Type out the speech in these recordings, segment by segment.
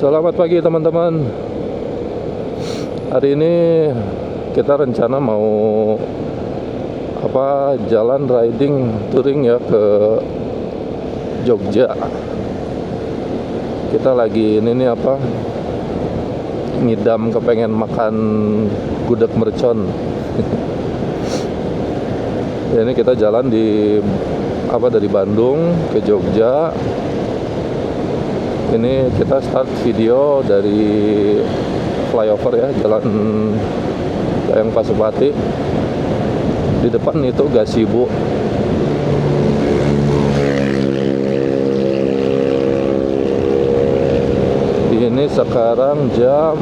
Selamat pagi teman-teman. Hari ini kita rencana mau jalan riding touring ya ke Jogja. Kita lagi ngidam kepengen makan gudeg mercon. Ya, ini kita jalan dari Bandung ke Jogja. Ini kita start video dari flyover ya, jalan Layang Pasupati. Di depan itu gazebo. Ini sekarang jam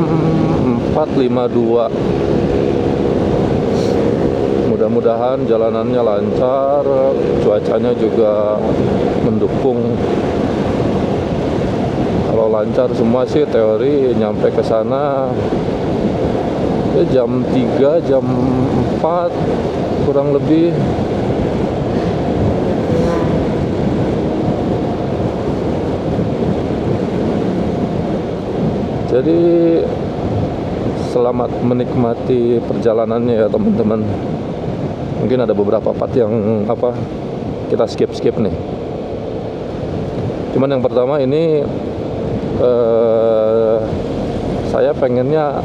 4.52. Mudah-mudahan jalanannya lancar, cuacanya juga mendukung. Kalau lancar semua sih teori nyampe ke sana ya jam 3, jam 4 kurang lebih. Jadi selamat menikmati perjalanannya ya teman-teman. Mungkin ada beberapa part yang kita skip nih. Cuman yang pertama ini saya pengennya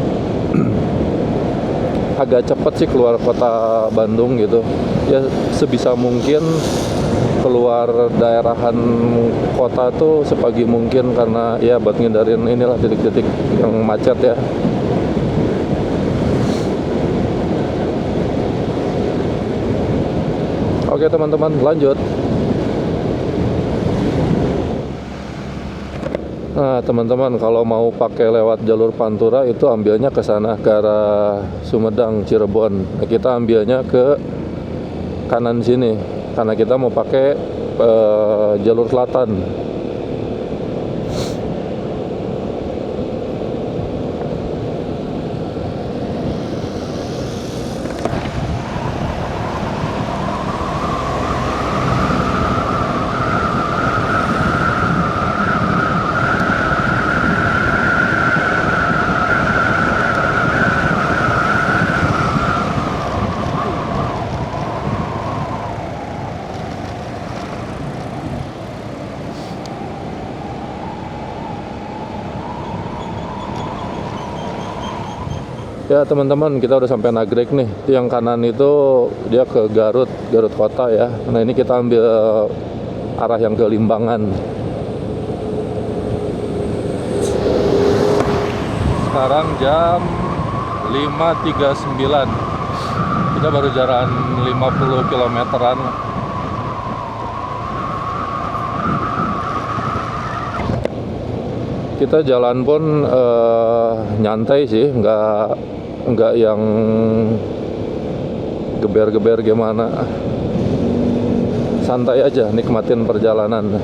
agak cepat sih keluar kota Bandung gitu ya, sebisa mungkin keluar daerahan kota tuh sepagi mungkin, karena ya buat ngindarin inilah titik-titik yang macet ya. Oke teman-teman, lanjut. Nah teman-teman, kalau mau pakai lewat jalur Pantura itu ambilnya ke sana, ke arah Sumedang, Cirebon. Nah, kita ambilnya ke kanan sini karena kita mau pakai jalur selatan. Ya teman-teman, kita udah sampai Nagrek nih. Yang kanan itu dia ke Garut kota ya. Nah ini kita ambil arah yang ke Limbangan. Sekarang jam 5.39. Kita baru jalan 50 kilometeran. Kita jalan pun nyantai sih, nggak yang geber-geber gimana. Santai aja, nikmatin perjalanan.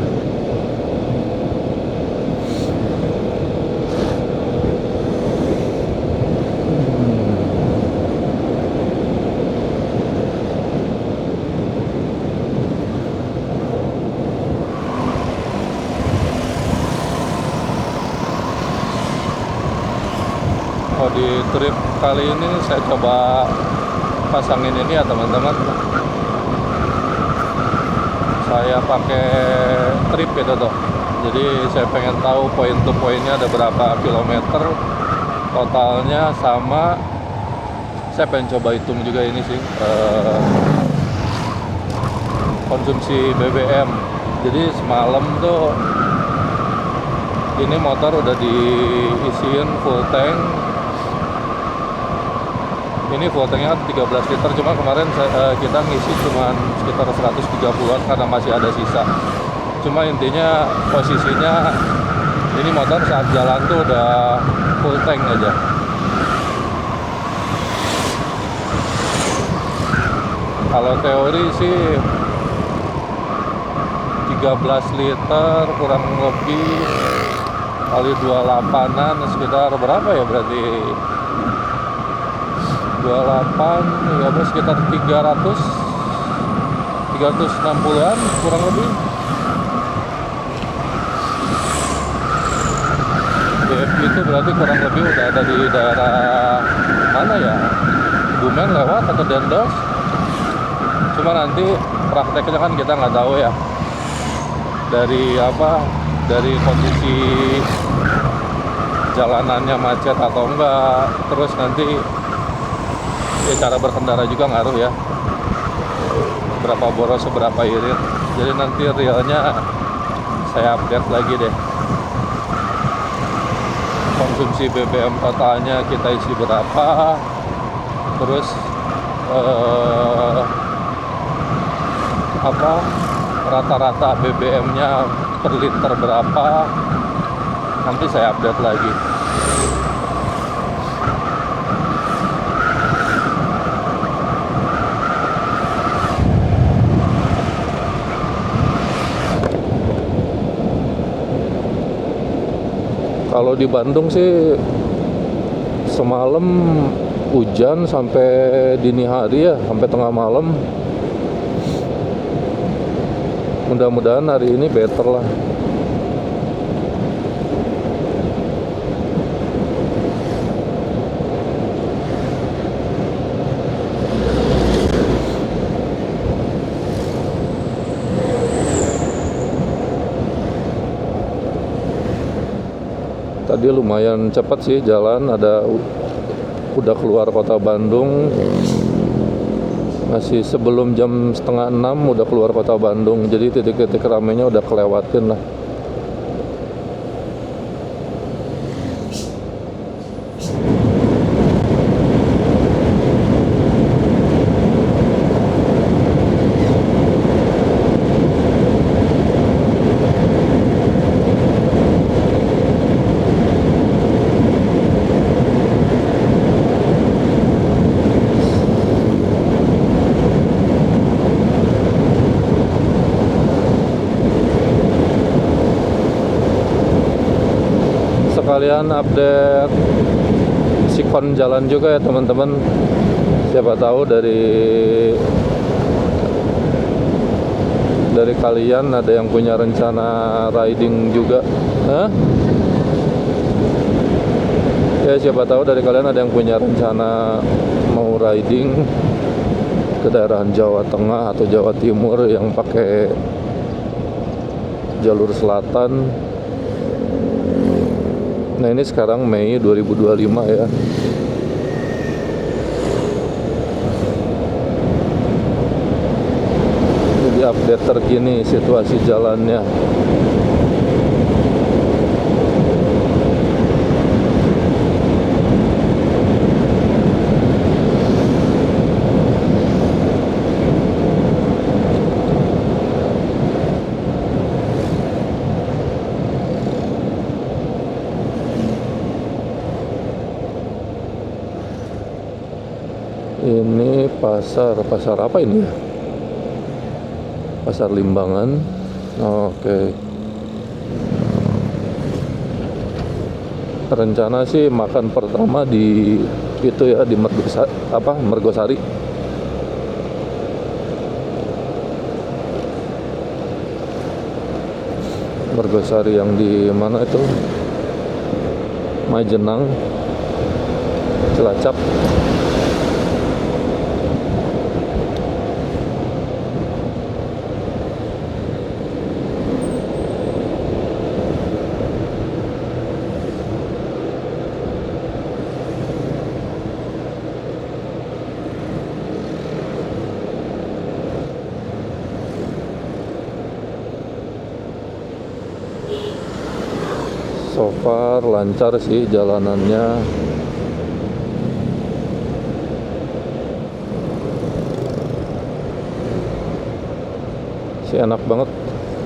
Di trip kali ini saya coba pasangin ini ya teman-teman. Saya pakai trip gitu tuh. Jadi saya pengen tahu point to pointnya ada berapa kilometer totalnya, sama saya pengen coba hitung juga ini sih konsumsi BBM. Jadi semalam tuh ini motor udah diisiin full tank. Ini full tanknya 13 liter, cuma kemarin kita ngisi cuma sekitar 130-an karena masih ada sisa. Cuma intinya posisinya ini motor saat jalan tuh udah full tank aja. Kalau teori sih 13 liter kurang lebih kali 28-an sekitar berapa ya, berarti 28 sekitar 360-an kurang lebih. itu berarti kurang lebih udah ada di daerah mana ya, Bumen lewat atau Dendels. Cuma nanti prakteknya kan kita nggak tahu ya, dari kondisi jalanannya macet atau enggak, terus nanti ya cara berkendara juga ngaruh ya, berapa boros seberapa irit. Jadi nanti realnya saya update lagi deh, konsumsi BBM totalnya kita isi berapa, terus rata-rata BBM-nya per liter berapa, nanti saya update lagi. Kalau di Bandung sih semalam hujan sampai dini hari ya, sampai tengah malam. Mudah-mudahan hari ini better lah. Tadi lumayan cepat sih jalan, udah keluar kota Bandung. Masih sebelum jam 5:30 udah keluar kota Bandung, jadi titik-titik ramainya udah kelewatin lah. Sekalian update sikon jalan juga ya teman-teman. Siapa tahu dari kalian ada yang punya rencana riding juga. Ya siapa tahu dari kalian ada yang punya rencana mau riding ke daerah Jawa Tengah atau Jawa Timur yang pakai jalur selatan. Nah ini sekarang Mei 2025 ya. Jadi update terkini situasi jalannya. Ini pasar apa ini ya? Pasar Limbangan. Oke. Rencana sih makan pertama di itu ya, di Mergosari. Mergosari yang di mana itu? Majenang, Cilacap. So far lancar sih jalanannya. Enak banget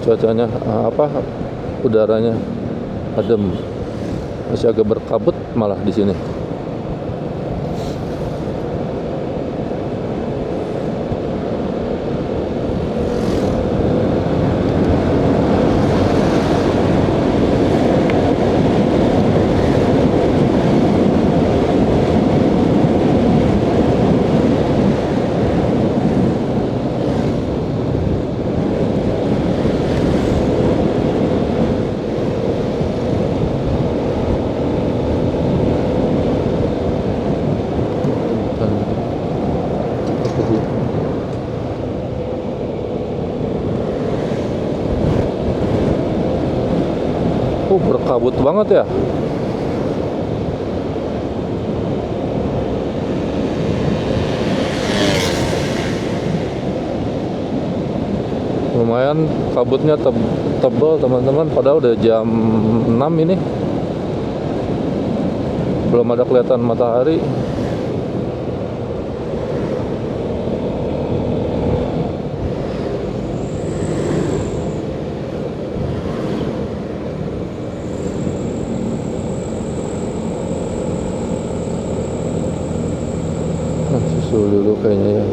cuacanya, udaranya adem. Masih agak berkabut malah di sini. kabut banget ya. Lumayan kabutnya tebal teman-teman, padahal udah jam 6 ini. Belum ada kelihatan matahari. Susul dulu kayaknya ya.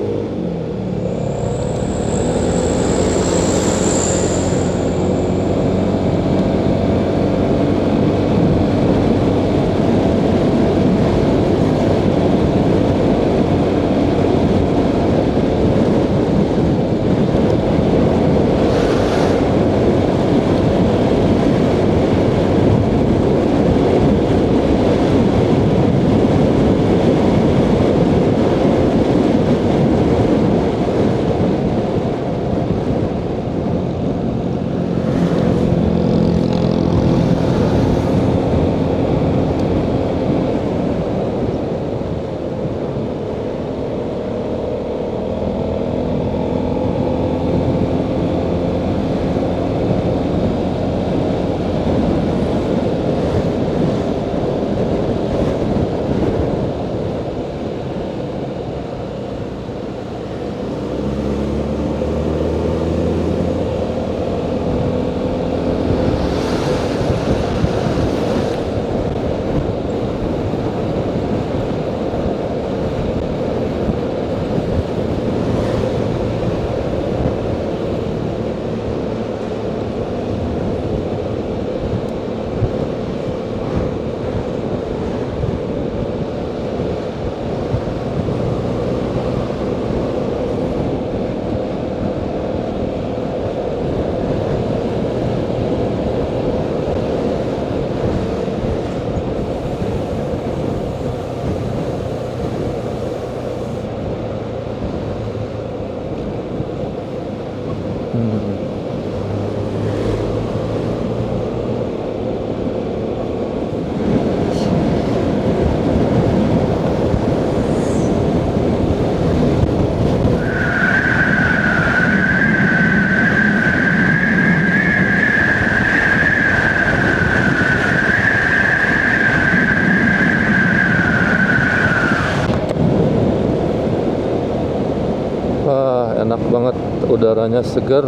Wah, enak banget, udaranya segar.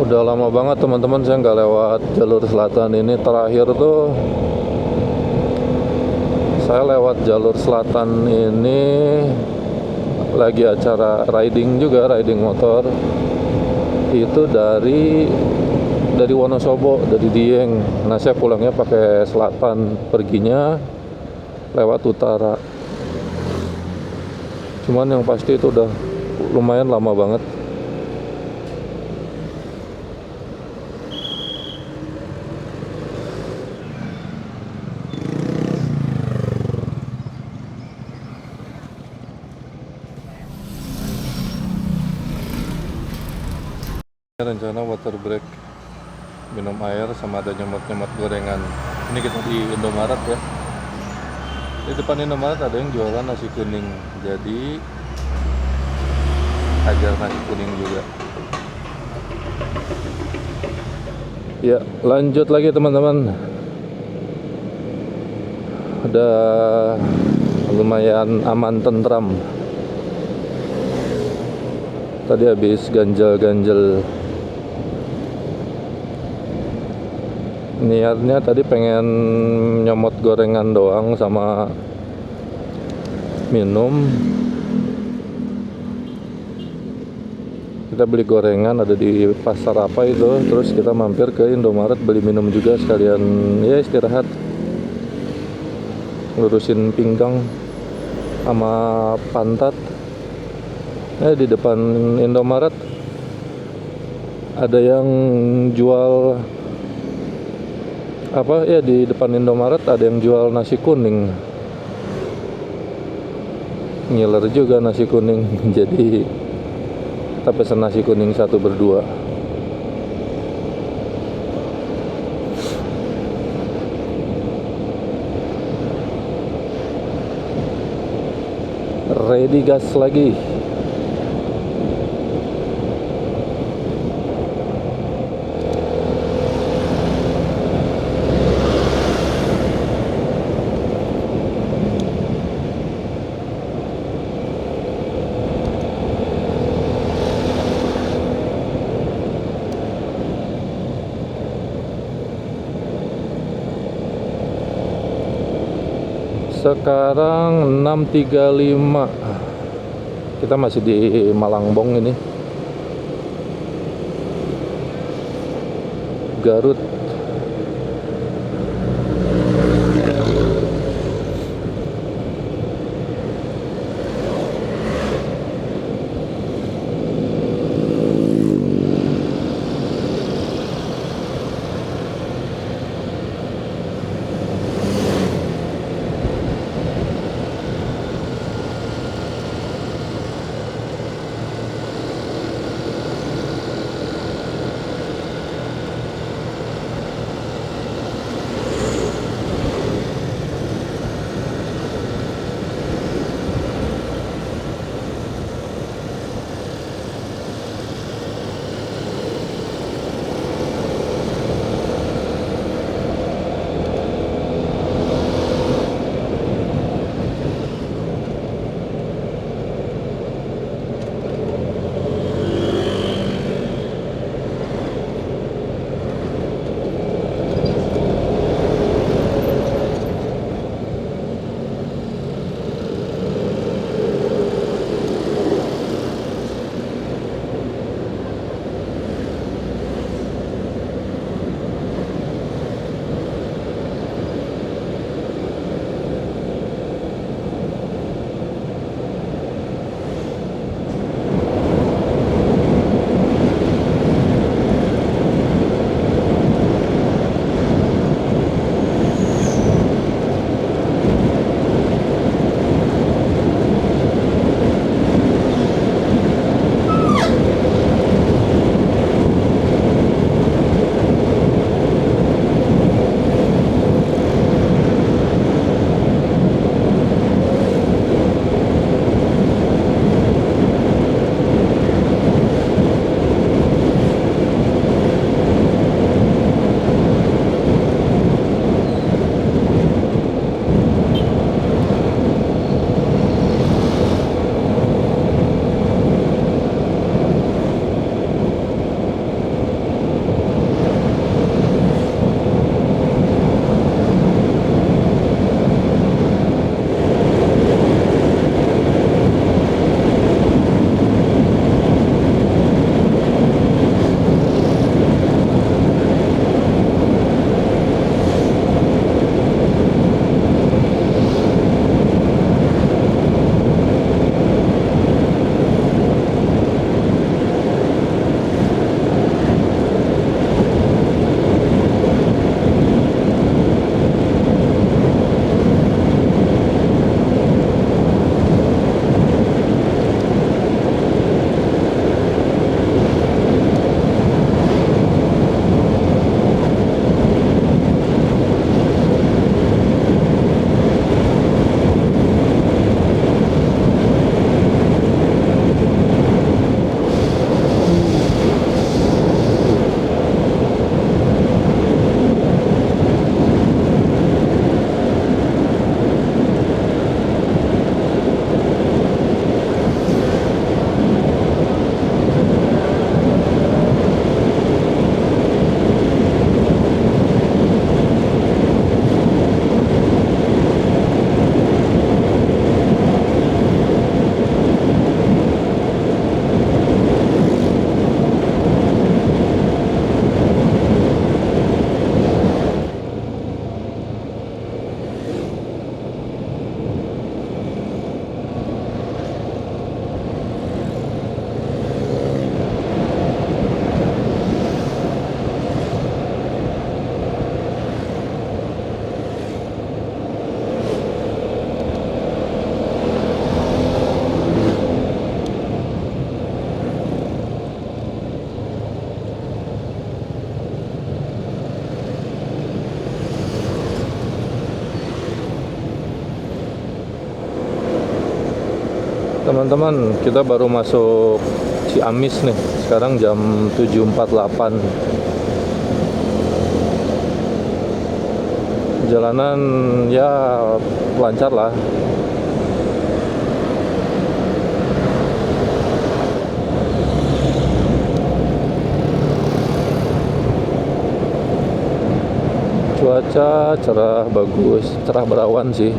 Udah lama banget teman-teman saya nggak lewat jalur selatan ini. Terakhir tuh saya lewat jalur selatan ini lagi acara riding juga, riding motor. Itu dari Wonosobo, dari Dieng. Nah, saya pulangnya pakai selatan, perginya lewat utara. Cuman yang pasti itu udah lumayan lama banget. Rencana water break, minum air sama ada nyemot-nyemot gorengan. Ini kita di Indomaret ya. Di depan Indomaret ada yang jualan nasi kuning, jadi hajar nasi kuning juga. Ya, lanjut lagi teman-teman. Udah lumayan aman, tentram. Tadi habis ganjel-ganjel. Niatnya tadi pengen nyomot gorengan doang sama minum. Kita beli gorengan ada di pasar apa itu, terus kita mampir ke Indomaret beli minum juga sekalian ya istirahat. lurusin pinggang sama pantat. Di depan Indomaret ada yang jual di depan Indomaret ada yang jual nasi kuning. Ngiler juga nasi kuning. Jadi kita pesen nasi kuning 1 berdua. Ready gas lagi. Sekarang 6.35. Kita masih di Malangbong ini, Garut. Teman-teman, kita baru masuk Ciamis nih. Sekarang jam 7.48. Jalanan ya lancar lah. Cuaca cerah, bagus, cerah berawan sih.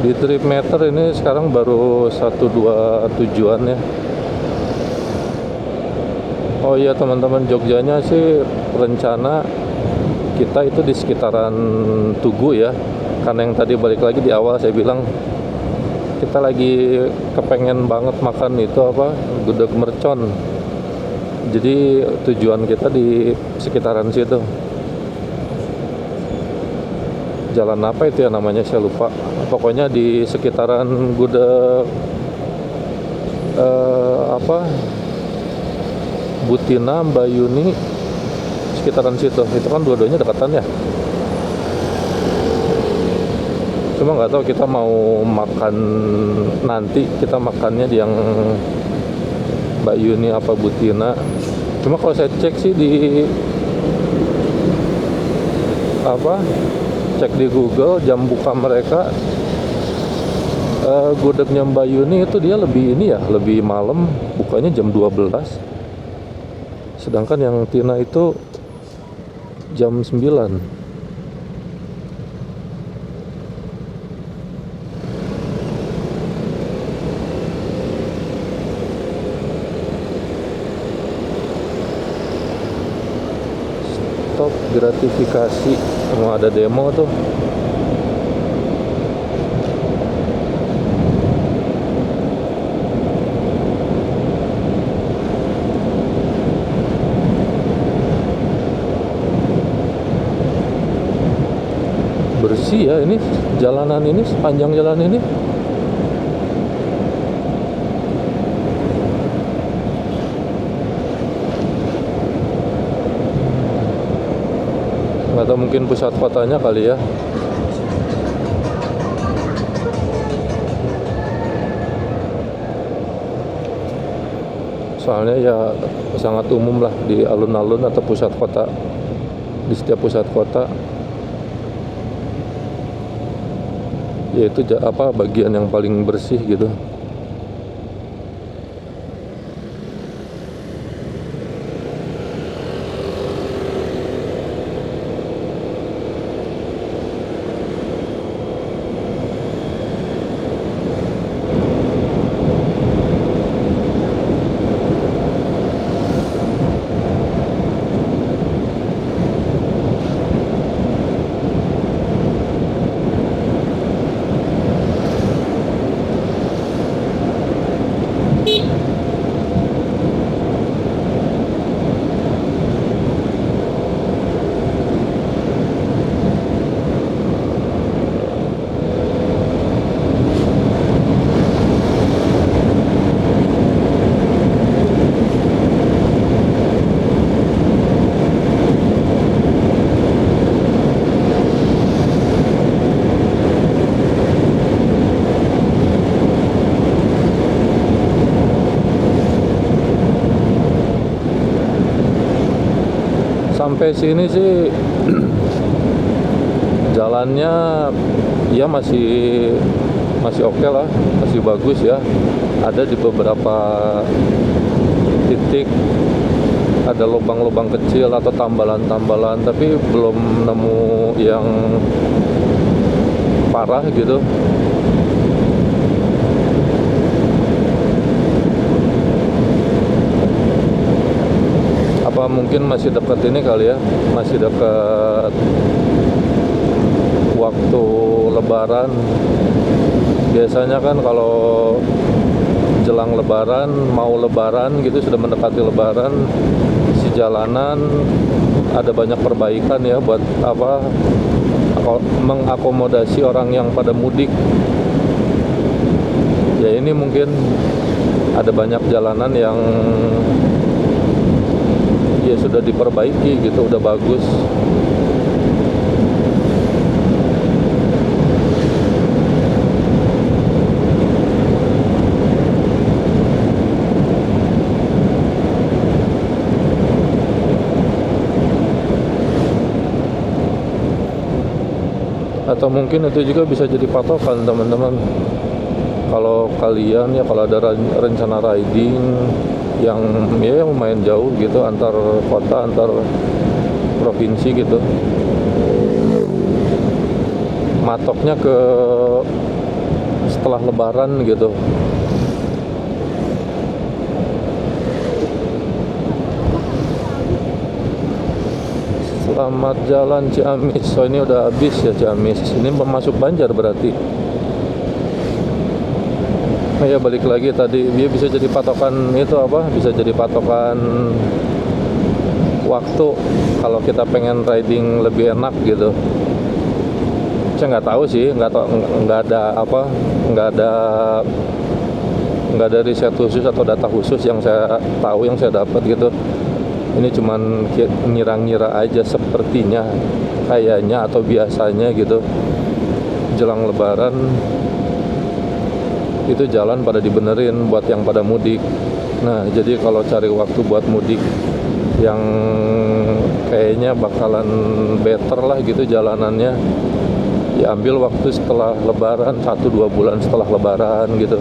Di trip meter ini sekarang baru 1-2 tujuan ya. Oh iya teman-teman, Jogjanya sih rencana kita itu di sekitaran Tugu ya. Karena yang tadi balik lagi di awal saya bilang kita lagi kepengen banget makan itu apa, gudeg mercon. Jadi tujuan kita di sekitaran situ. Jalan apa itu ya namanya, saya lupa. Pokoknya di sekitaran gudeg apa, Butina, Mbak Yuni, sekitaran situ. Itu kan dua-duanya dekatan ya. Cuma nggak tahu kita mau makan nanti, kita makannya di yang Mbak Yuni apa Butina. Cuma kalau saya cek sih di apa, cek di Google jam buka mereka, gudegnya Mbak Yuni itu dia lebih ini ya, lebih malam, bukanya jam 12. Sedangkan yang Tina itu jam 9. Stop gratifikasi, mau ada demo tuh. Bersih ya ini jalanan ini, sepanjang jalan ini. Atau mungkin pusat kotanya kali ya. Soalnya ya sangat umum lah di alun-alun atau pusat kota, di setiap pusat kota, yaitu apa, bagian yang paling bersih gitu. sampai sini sih jalannya ya masih oke lah, masih bagus ya. Ada di beberapa titik ada lubang-lubang kecil atau tambalan-tambalan, tapi belum nemu yang parah gitu. Apa mungkin masih dekat ini kali ya, masih dekat waktu lebaran. Biasanya kan kalau jelang lebaran, mau lebaran gitu, sudah mendekati lebaran, si jalanan ada banyak perbaikan ya buat apa, mengakomodasi orang yang pada mudik. Ya ini mungkin ada banyak jalanan yang ya sudah diperbaiki gitu, udah bagus. Atau mungkin itu juga bisa jadi patokan teman-teman. Kalau kalian ya, kalau ada rencana riding yang ya lumayan jauh gitu, antar kota, antar provinsi gitu, matoknya ke setelah lebaran gitu. Selamat jalan Ciamis. So ini udah habis ya Ciamis. Ini masuk Banjar berarti. Oh ya, balik lagi tadi, dia bisa jadi patokan itu apa? Bisa jadi patokan waktu kalau kita pengen riding lebih enak gitu. Saya nggak tahu sih, nggak ada riset khusus atau data khusus yang saya tahu, yang saya dapat gitu. Ini cuman ngira-ngira aja, sepertinya, kayaknya atau biasanya gitu, jelang lebaran itu jalan pada dibenerin buat yang pada mudik. Nah jadi kalau cari waktu buat mudik yang kayaknya bakalan better lah gitu jalanannya, ya ambil waktu setelah lebaran, 1-2 bulan setelah lebaran gitu.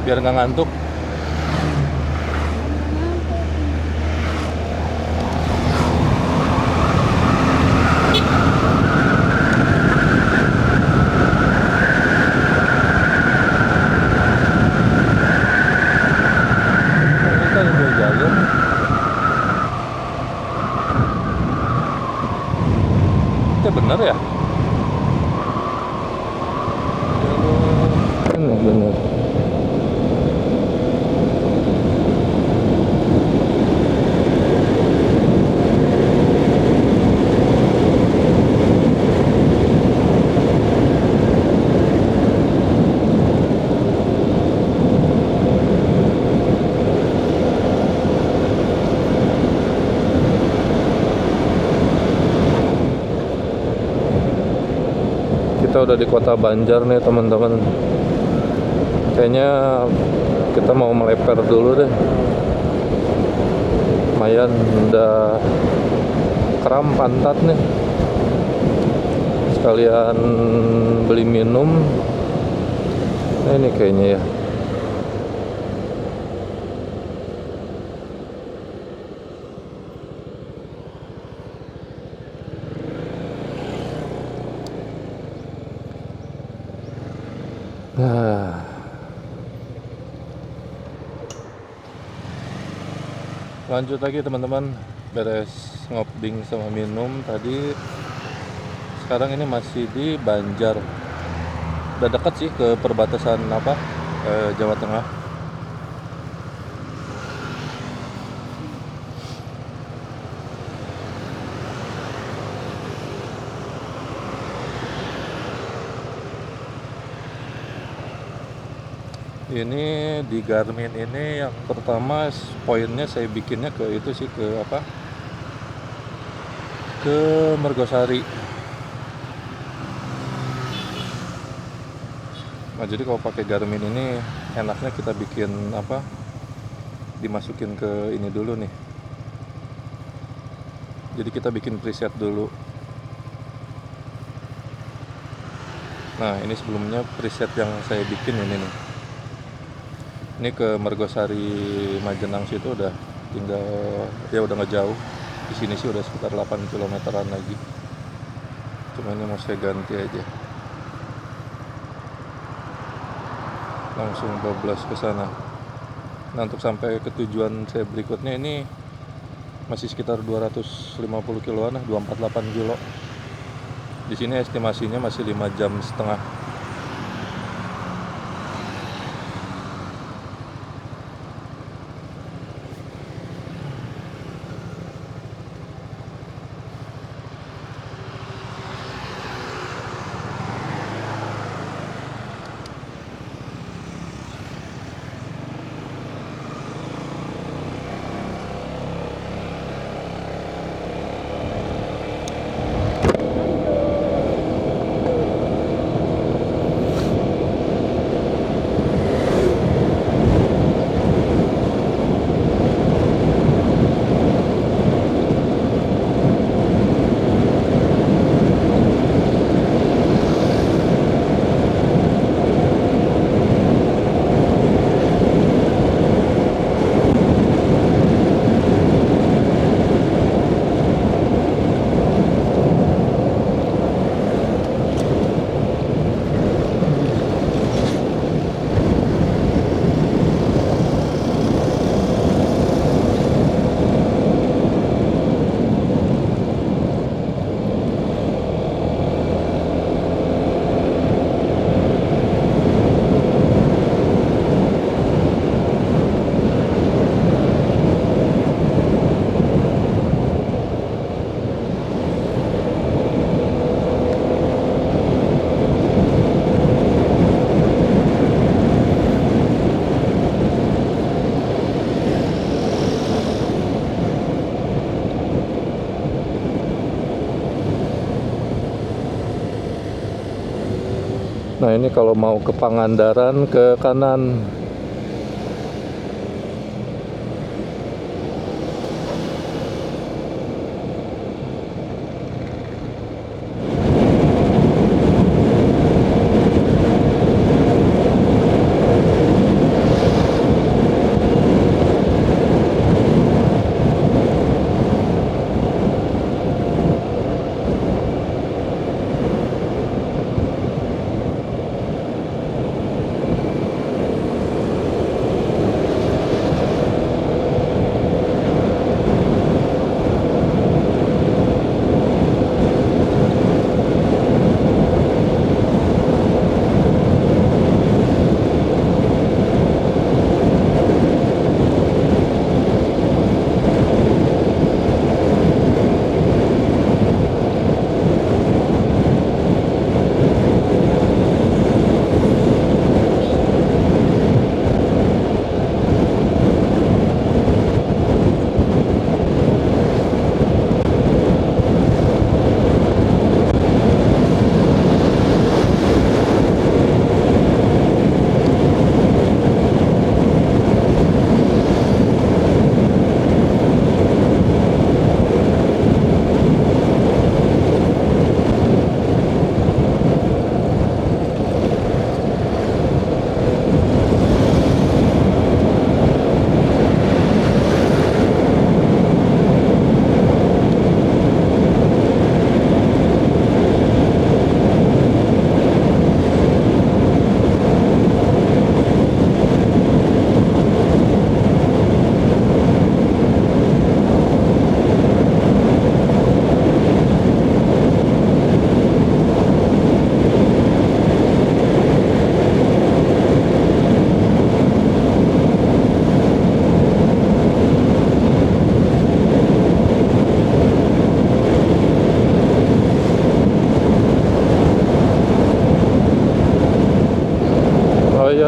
biar nggak ngantuk. Kita udah jalur. Itu bener ya? Ini bener. Kita udah di kota Banjar nih teman-teman. Kayaknya kita mau meleper dulu deh. Lumayan udah kram pantat nih. Sekalian beli minum. Nah, ini kayaknya ya. Nah, lanjut lagi teman-teman, beres ngopding sama minum tadi. Sekarang ini masih di Banjar. Udah dekat sih ke perbatasan Jawa Tengah. Ini di Garmin ini yang pertama poinnya saya bikinnya ke itu sih, ke Mergosari. Nah, jadi kalau pakai Garmin ini enaknya kita bikin dimasukin ke ini dulu nih. Jadi kita bikin preset dulu. Nah, ini sebelumnya preset yang saya bikin ini nih. Ini ke Mergosari Majenang situ udah tinggal, ya udah nggak jauh. Di sini sih udah sekitar 8 kilometeran lagi. Cuma ini mau saya ganti aja. Langsung bablas ke sana. Nah, untuk sampai ke tujuan saya berikutnya ini masih sekitar 250 kiloan lah, 248 kilo. Di sini estimasinya masih 5 jam setengah. Nah, ini kalau mau ke Pangandaran ke kanan.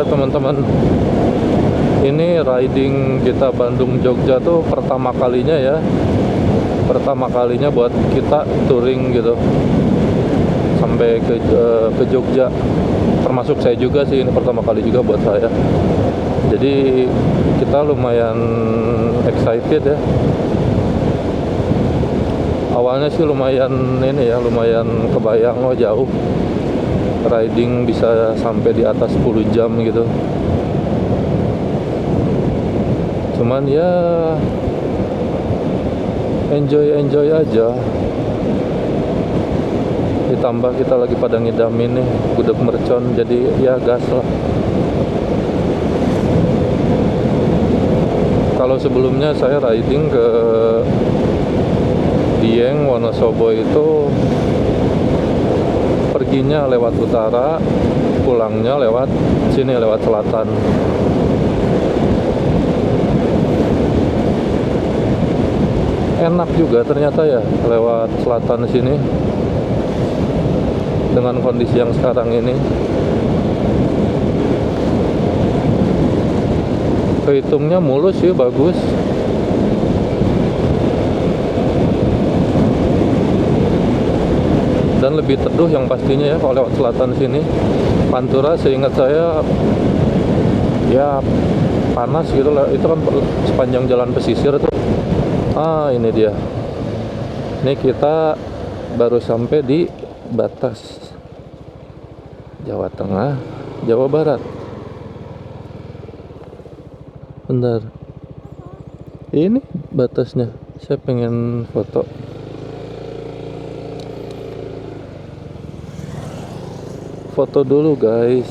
ya teman-teman. Ini riding kita Bandung Jogja tuh pertama kalinya ya. Pertama kalinya buat kita touring gitu. Sampai ke Jogja. Termasuk saya juga sih, ini pertama kali juga buat saya. Jadi kita lumayan excited ya. Awalnya sih lumayan lumayan kebayang jauh. Riding bisa sampai di atas 10 jam gitu. Cuman ya enjoy aja. Ditambah kita lagi pada ngidamin nih gudeg mercon, jadi ya gas lah. Kalau sebelumnya saya riding ke Dieng, Wonosobo itu perginya lewat utara, pulangnya lewat sini, lewat selatan. Enak juga ternyata ya lewat selatan sini dengan kondisi yang sekarang ini. Kehitungnya mulus sih, bagus. Dan lebih teduh yang pastinya ya kalau lewat selatan sini. Pantura seingat saya ya panas gitu lah, itu kan sepanjang jalan pesisir tuh. Ini dia. Ini kita baru sampai di batas Jawa Tengah, Jawa Barat. Bentar. Ini batasnya. Saya pengen foto. Foto dulu, guys.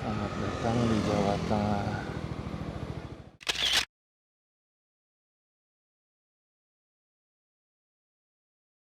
Selamat datang di Jawa Tengah.